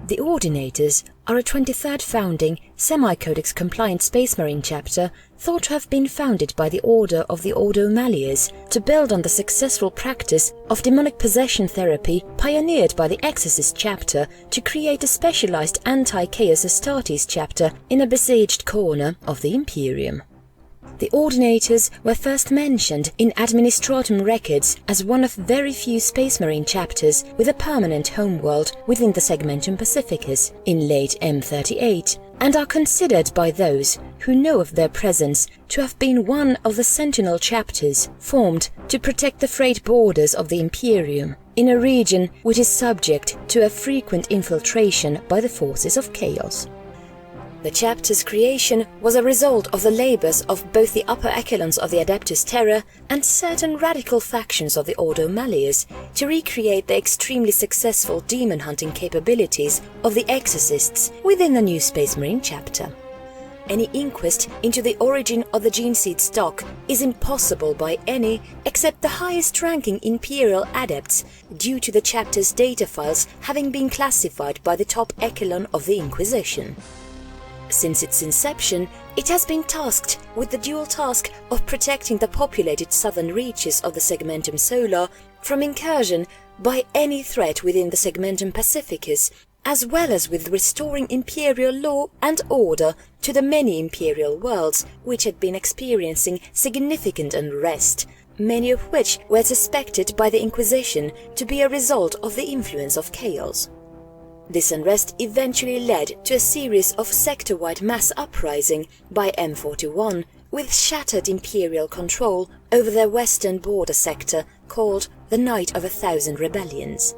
The Ordinators are a 23rd founding, semi-codex-compliant Space Marine chapter thought to have been founded by the Order of the Ordo Malleus to build on the successful practice of demonic possession therapy pioneered by the Exorcist chapter to create a specialized anti-Chaos Astartes chapter in a besieged corner of the Imperium. The Ordinators were first mentioned in Administratum records as one of very few Space Marine chapters with a permanent homeworld within the Segmentum Pacificus in late M38, and are considered by those who know of their presence to have been one of the Sentinel chapters formed to protect the freight borders of the Imperium in a region which is subject to a frequent infiltration by the forces of chaos. The chapter's creation was a result of the labours of both the upper echelons of the Adeptus Terra and certain radical factions of the Ordo Malleus to recreate the extremely successful demon-hunting capabilities of the Exorcists within the new Space Marine chapter. Any inquest into the origin of the gene seed stock is impossible by any except the highest-ranking Imperial adepts due to the chapter's data files having been classified by the top echelon of the Inquisition. Since its inception, it has been tasked with the dual task of protecting the populated southern reaches of the Segmentum Solar from incursion by any threat within the Segmentum Pacificus, as well as with restoring Imperial law and order to the many Imperial worlds which had been experiencing significant unrest, many of which were suspected by the Inquisition to be a result of the influence of chaos. This unrest eventually led to a series of sector-wide mass uprising by M41 with shattered Imperial control over their western border sector called the Night of 1,000 Rebellions.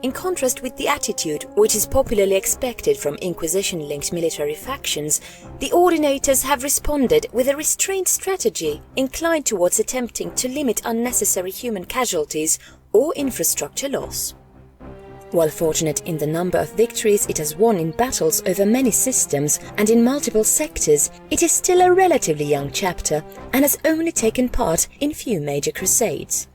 In contrast with the attitude which is popularly expected from Inquisition-linked military factions, the Ordinators have responded with a restrained strategy inclined towards attempting to limit unnecessary human casualties or infrastructure loss. While fortunate in the number of victories it has won in battles over many systems and in multiple sectors, it is still a relatively young chapter and has only taken part in few major crusades.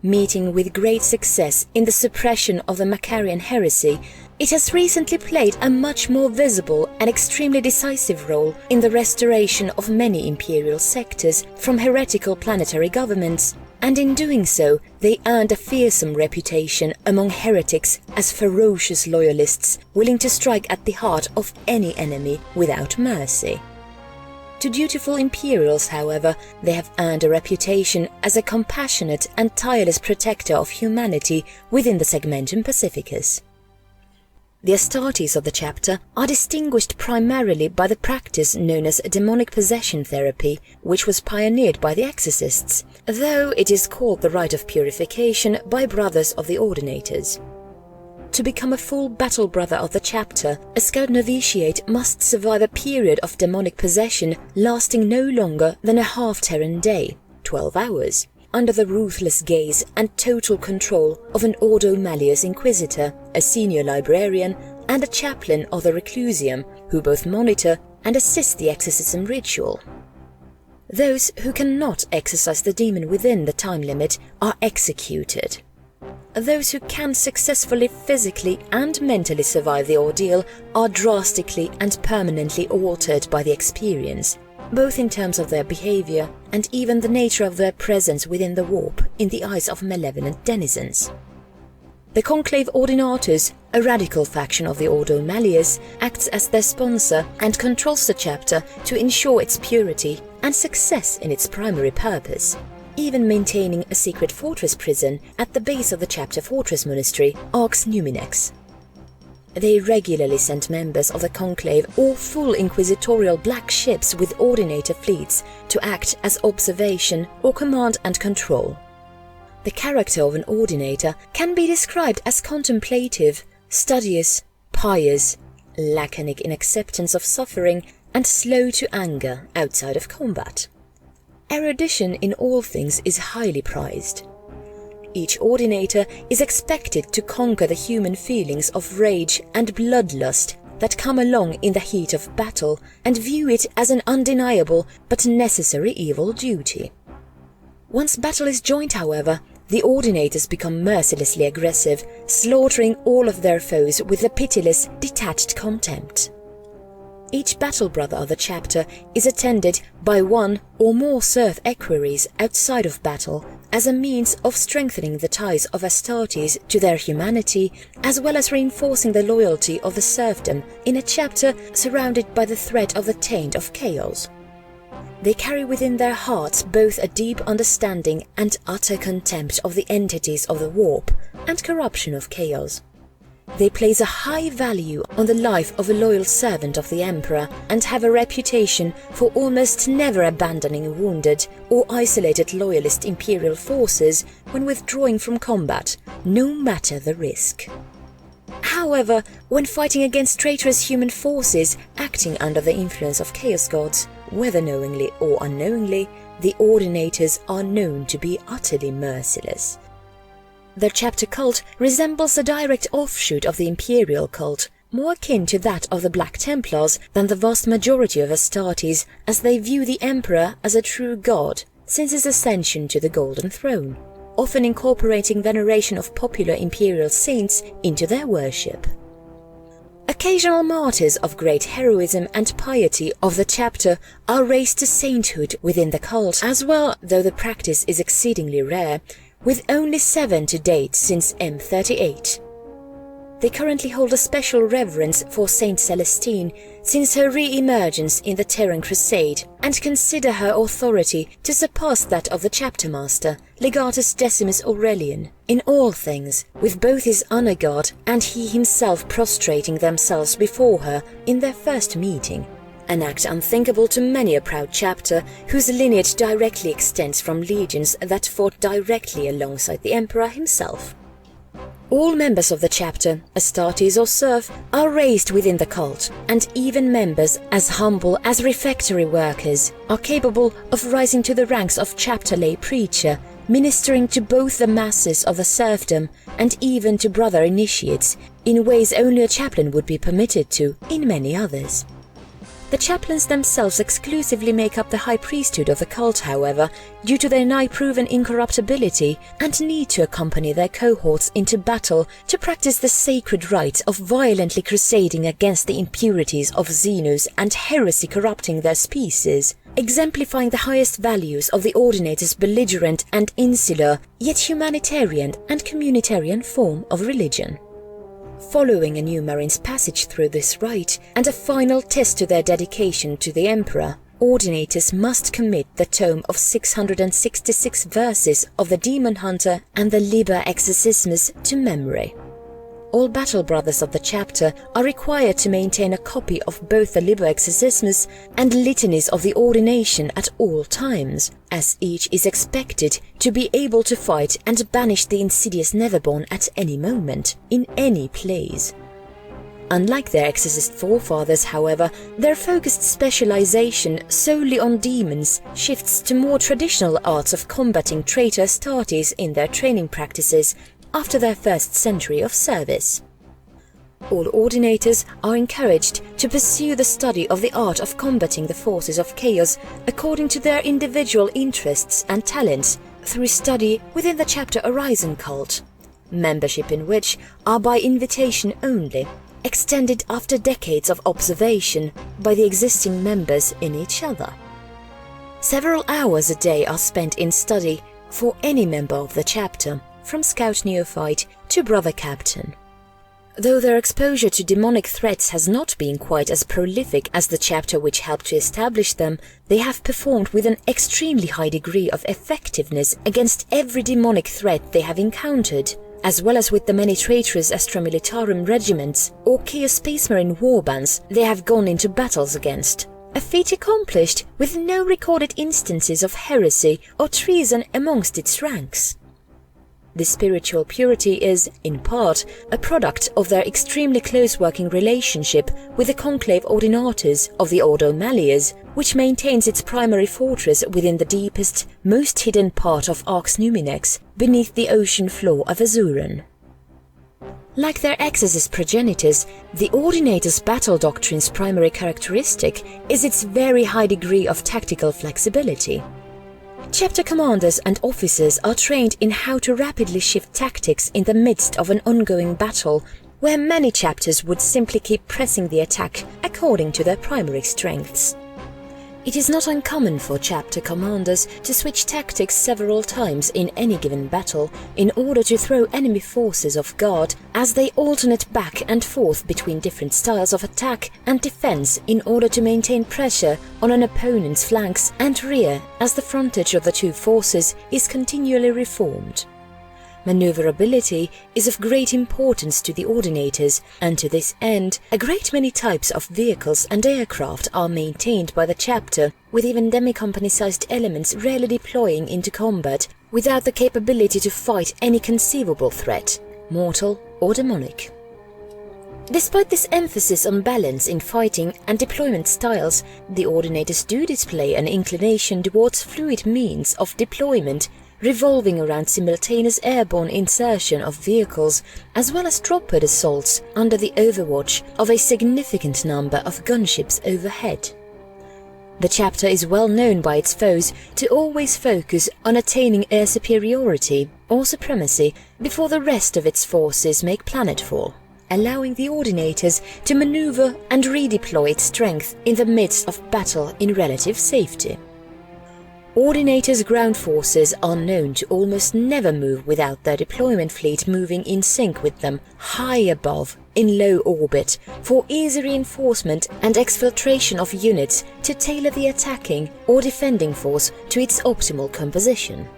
Meeting with great success in the suppression of the Macarian heresy, it has recently played a much more visible and extremely decisive role in the restoration of many imperial sectors from heretical planetary governments, and in doing so they earned a fearsome reputation among heretics as ferocious loyalists willing to strike at the heart of any enemy without mercy. To dutiful Imperials, however, they have earned a reputation as a compassionate and tireless protector of humanity within the Segmentum Pacificus. The Astartes of the chapter are distinguished primarily by the practice known as demonic possession therapy, which was pioneered by the Exorcists, though it is called the rite of purification by brothers of the Ordinators. To become a full battle brother of the chapter, a Scout Novitiate must survive a period of demonic possession lasting no longer than a half-Terran day, 12 hours, under the ruthless gaze and total control of an Ordo Malleus Inquisitor, a senior librarian, and a chaplain of the Reclusium, who both monitor and assist the exorcism ritual. Those who cannot exorcise the demon within the time limit are executed. Those who can successfully physically and mentally survive the ordeal are drastically and permanently altered by the experience, both in terms of their behavior and even the nature of their presence within the warp in the eyes of malevolent denizens. The Conclave Ordinators, a radical faction of the Ordo Malleus, acts as their sponsor and controls the chapter to ensure its purity and success in its primary purpose, even maintaining a secret fortress prison at the base of the chapter fortress monastery, Arx Numinex. They regularly sent members of the Conclave or full inquisitorial black ships with Ordinator fleets to act as observation or command and control. The character of an Ordinator can be described as contemplative, studious, pious, laconic in acceptance of suffering, and slow to anger outside of combat. Erudition in all things is highly prized. Each Ordinator is expected to conquer the human feelings of rage and bloodlust that come along in the heat of battle and view it as an undeniable but necessary evil duty. Once battle is joined, however, the Ordinators become mercilessly aggressive, slaughtering all of their foes with a pitiless, detached contempt. Each battle brother of the chapter is attended by one or more serf equerries outside of battle as a means of strengthening the ties of Astartes to their humanity, as well as reinforcing the loyalty of the serfdom in a chapter surrounded by the threat of the taint of chaos. They carry within their hearts both a deep understanding and utter contempt of the entities of the warp and corruption of chaos. They place a high value on the life of a loyal servant of the Emperor and have a reputation for almost never abandoning wounded or isolated loyalist imperial forces when withdrawing from combat, no matter the risk. However, when fighting against traitorous human forces acting under the influence of Chaos Gods, whether knowingly or unknowingly, the Ordinators are known to be utterly merciless. Their chapter cult resembles a direct offshoot of the imperial cult, more akin to that of the Black Templars than the vast majority of Astartes, as they view the Emperor as a true god since his ascension to the Golden Throne, often incorporating veneration of popular imperial saints into their worship. Occasional martyrs of great heroism and piety of the chapter are raised to sainthood within the cult as well, though the practice is exceedingly rare, with only 7 to date since M38. They currently hold a special reverence for Saint Celestine since her re-emergence in the Terran Crusade, and consider her authority to surpass that of the chapter master, Legatus Decimus Aurelian, in all things, with both his honor guard and he himself prostrating themselves before her in their first meeting. An act unthinkable to many a proud chapter whose lineage directly extends from legions that fought directly alongside the Emperor himself. All members of the chapter, Astartes or serf, are raised within the cult, and even members as humble as refectory workers are capable of rising to the ranks of chapter lay preacher, ministering to both the masses of the serfdom and even to brother initiates, in ways only a chaplain would be permitted to in many others. The chaplains themselves exclusively make up the high priesthood of the cult, however, due to their nigh-proven incorruptibility and need to accompany their cohorts into battle to practice the sacred rites of violently crusading against the impurities of Xenos and heresy corrupting their species, exemplifying the highest values of the Ordinators' belligerent and insular, yet humanitarian and communitarian form of religion. Following a new Marine's passage through this rite and a final test to their dedication to the Emperor, Ordinators must commit the tome of 666 verses of the Demon Hunter and the Liber Exorcismus to memory. All battle brothers of the chapter are required to maintain a copy of both the Liber Exorcismus and litanies of the ordination at all times, as each is expected to be able to fight and banish the insidious Neverborn at any moment, in any place. Unlike their exorcist forefathers, however, their focused specialization solely on demons shifts to more traditional arts of combating traitor Astartes in their training practices after their first century of service. All Ordinators are encouraged to pursue the study of the art of combating the forces of chaos according to their individual interests and talents through study within the chapter Horizon cult, membership in which are by invitation only, extended after decades of observation by the existing members in each other. Several hours a day are spent in study for any member of the chapter, from scout neophyte to brother captain. Though their exposure to demonic threats has not been quite as prolific as the chapter which helped to establish them, they have performed with an extremely high degree of effectiveness against every demonic threat they have encountered, as well as with the many traitorous Astra Militarum regiments or Chaos Space Marine warbands they have gone into battles against. A feat accomplished with no recorded instances of heresy or treason amongst its ranks. This spiritual purity is, in part, a product of their extremely close working relationship with the conclave Ordinators of the Ordo Malleus, which maintains its primary fortress within the deepest, most hidden part of Arx Numinex, beneath the ocean floor of Azuran. Like their exorcist progenitors, the Ordinators' battle doctrine's primary characteristic is its very high degree of tactical flexibility. Chapter commanders and officers are trained in how to rapidly shift tactics in the midst of an ongoing battle, where many chapters would simply keep pressing the attack according to their primary strengths. It is not uncommon for chapter commanders to switch tactics several times in any given battle in order to throw enemy forces off guard, as they alternate back and forth between different styles of attack and defense in order to maintain pressure on an opponent's flanks and rear as the frontage of the two forces is continually reformed. Maneuverability is of great importance to the Ordinators, and to this end, a great many types of vehicles and aircraft are maintained by the chapter, with even demi-company-sized elements rarely deploying into combat without the capability to fight any conceivable threat, mortal or demonic. Despite this emphasis on balance in fighting and deployment styles, the Ordinators do display an inclination towards fluid means of deployment, revolving around simultaneous airborne insertion of vehicles as well as dropper assaults under the overwatch of a significant number of gunships overhead. The chapter is well known by its foes to always focus on attaining air superiority or supremacy before the rest of its forces make planetfall, allowing the Ordinators to maneuver and redeploy its strength in the midst of battle in relative safety. Ordinators' ground forces are known to almost never move without their deployment fleet moving in sync with them, high above, in low orbit, for easy reinforcement and exfiltration of units to tailor the attacking or defending force to its optimal composition.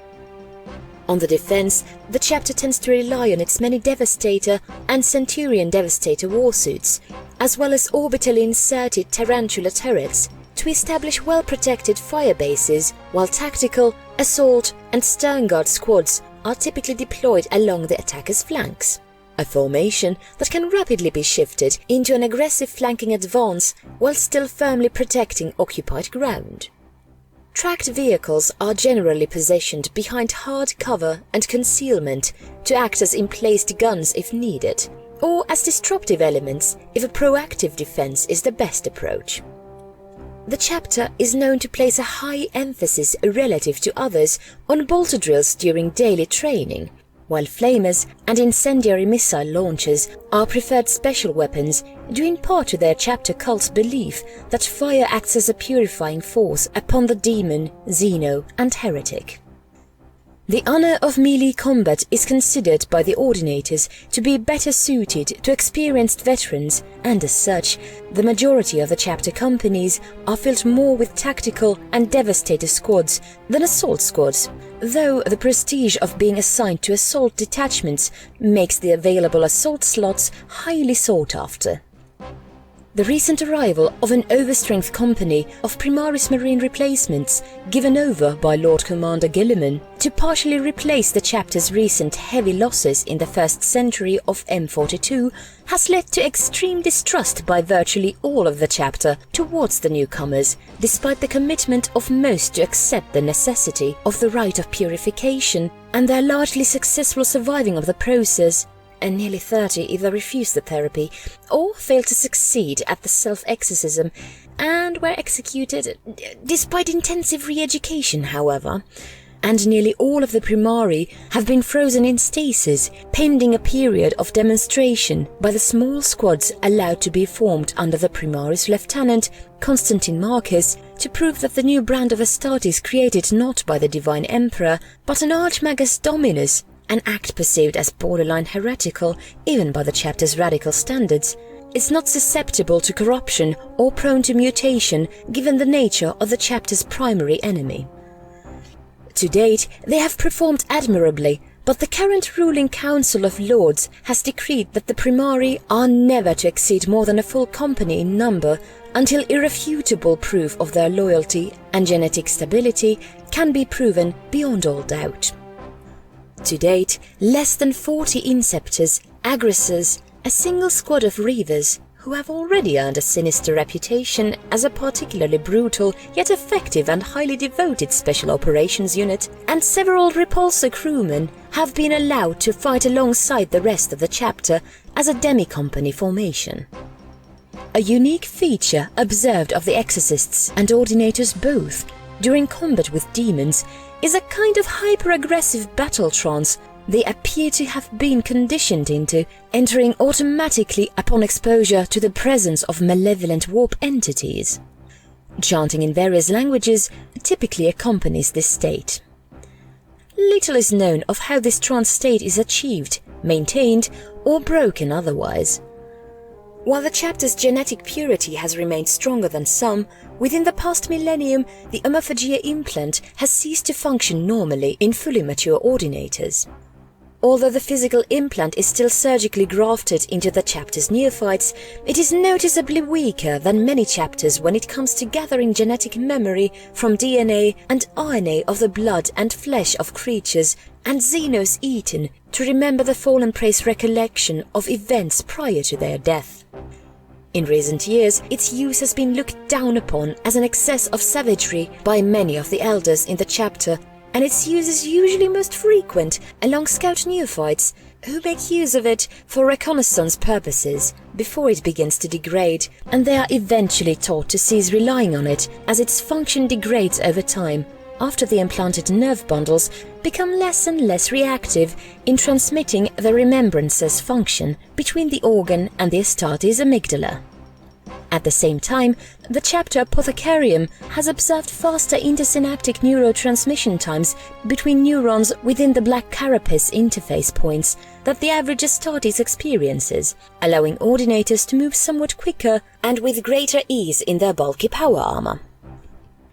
On the defense, the chapter tends to rely on its many Devastator and Centurion Devastator warsuits, as well as orbitally inserted Tarantula turrets, to establish well-protected fire bases, while tactical, assault and sternguard squads are typically deployed along the attacker's flanks, a formation that can rapidly be shifted into an aggressive flanking advance while still firmly protecting occupied ground. Tracked vehicles are generally positioned behind hard cover and concealment to act as emplaced guns if needed, or as disruptive elements if a proactive defense is the best approach. The chapter is known to place a high emphasis relative to others on bolter drills during daily training, while flamers and incendiary missile launchers are preferred special weapons due in part to their chapter cult's belief that fire acts as a purifying force upon the demon, Xeno and heretic. The honor of melee combat is considered by the Ordinators to be better suited to experienced veterans, and as such, the majority of the chapter companies are filled more with tactical and Devastator squads than assault squads, though the prestige of being assigned to assault detachments makes the available assault slots highly sought after. The recent arrival of an overstrength company of Primaris Marine replacements given over by Lord Commander Gilliman to partially replace the chapter's recent heavy losses in the first century of M42 has led to extreme distrust by virtually all of the chapter towards the newcomers, despite the commitment of most to accept the necessity of the rite of purification and their largely successful surviving of the process, and nearly 30 either refused the therapy or failed to succeed at the self-exorcism and were executed despite intensive re-education, however. And nearly all of the Primari have been frozen in stasis, pending a period of demonstration by the small squads allowed to be formed under the Primaris Lieutenant Constantine Marcus to prove that the new brand of Astartes created not by the Divine Emperor, but an Archmagus Dominus, an act perceived as borderline heretical even by the chapter's radical standards, is not susceptible to corruption or prone to mutation given the nature of the chapter's primary enemy. To date, they have performed admirably, but the current ruling Council of Lords has decreed that the Primari are never to exceed more than a full company in number until irrefutable proof of their loyalty and genetic stability can be proven beyond all doubt. To date, less than 40 Inceptors, Aggressors, a single squad of Reavers, who have already earned a sinister reputation as a particularly brutal yet effective and highly devoted special operations unit, and several Repulsor crewmen have been allowed to fight alongside the rest of the chapter as a demi-company formation. A unique feature observed of the Exorcists and Ordinators both during combat with demons is a kind of hyper-aggressive battle trance they appear to have been conditioned into, entering automatically upon exposure to the presence of malevolent warp entities. Chanting in various languages typically accompanies this state. Little is known of how this trance state is achieved, maintained, or broken otherwise. While the chapter's genetic purity has remained stronger than some, within the past millennium the homophagia implant has ceased to function normally in fully mature ordinators. Although the physical implant is still surgically grafted into the chapter's neophytes, it is noticeably weaker than many chapters when it comes to gathering genetic memory from DNA and RNA of the blood and flesh of creatures and xenos eaten to remember the fallen prey's recollection of events prior to their death. In recent years, its use has been looked down upon as an excess of savagery by many of the elders in the chapter, and its use is usually most frequent among scout neophytes, who make use of it for reconnaissance purposes before it begins to degrade, and they are eventually taught to cease relying on it as its function degrades over time, after the implanted nerve bundles become less and less reactive in transmitting the remembrance's function between the organ and the Astartes amygdala. At the same time, the chapter Apothecarium has observed faster intersynaptic neurotransmission times between neurons within the black carapace interface points that the average Astartes experiences, allowing ordinators to move somewhat quicker and with greater ease in their bulky power armor.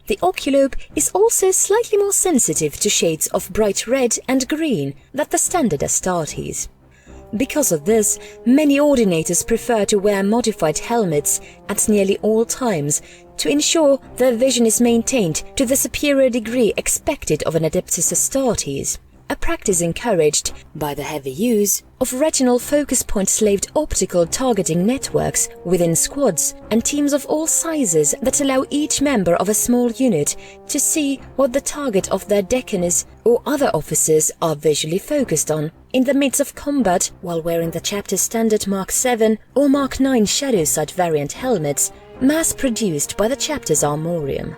The oculobe is also slightly more sensitive to shades of bright red and green than the standard Astartes. Because of this, many ordinators prefer to wear modified helmets at nearly all times to ensure their vision is maintained to the superior degree expected of an Adeptus Astartes, a practice encouraged by the heavy use of retinal focus point-slaved optical targeting networks within squads and teams of all sizes that allow each member of a small unit to see what the target of their decanus or other officers are visually focused on in the midst of combat while wearing the chapter's standard Mark 7 or Mark 9 shadow sight variant helmets mass-produced by the chapter's armorium.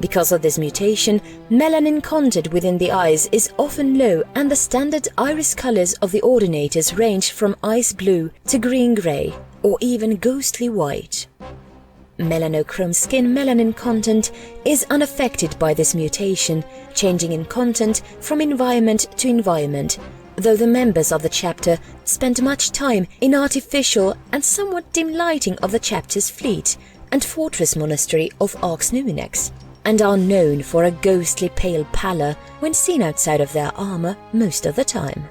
Because of this mutation, melanin content within the eyes is often low, and the standard iris colors of the ordinators range from ice blue to green-gray, or even ghostly white. Melanochrome skin melanin content is unaffected by this mutation, changing in content from environment to environment, though the members of the chapter spend much time in artificial and somewhat dim lighting of the chapter's fleet and fortress monastery of Arx Numinex, and are known for a ghostly pale pallor when seen outside of their armor most of the time.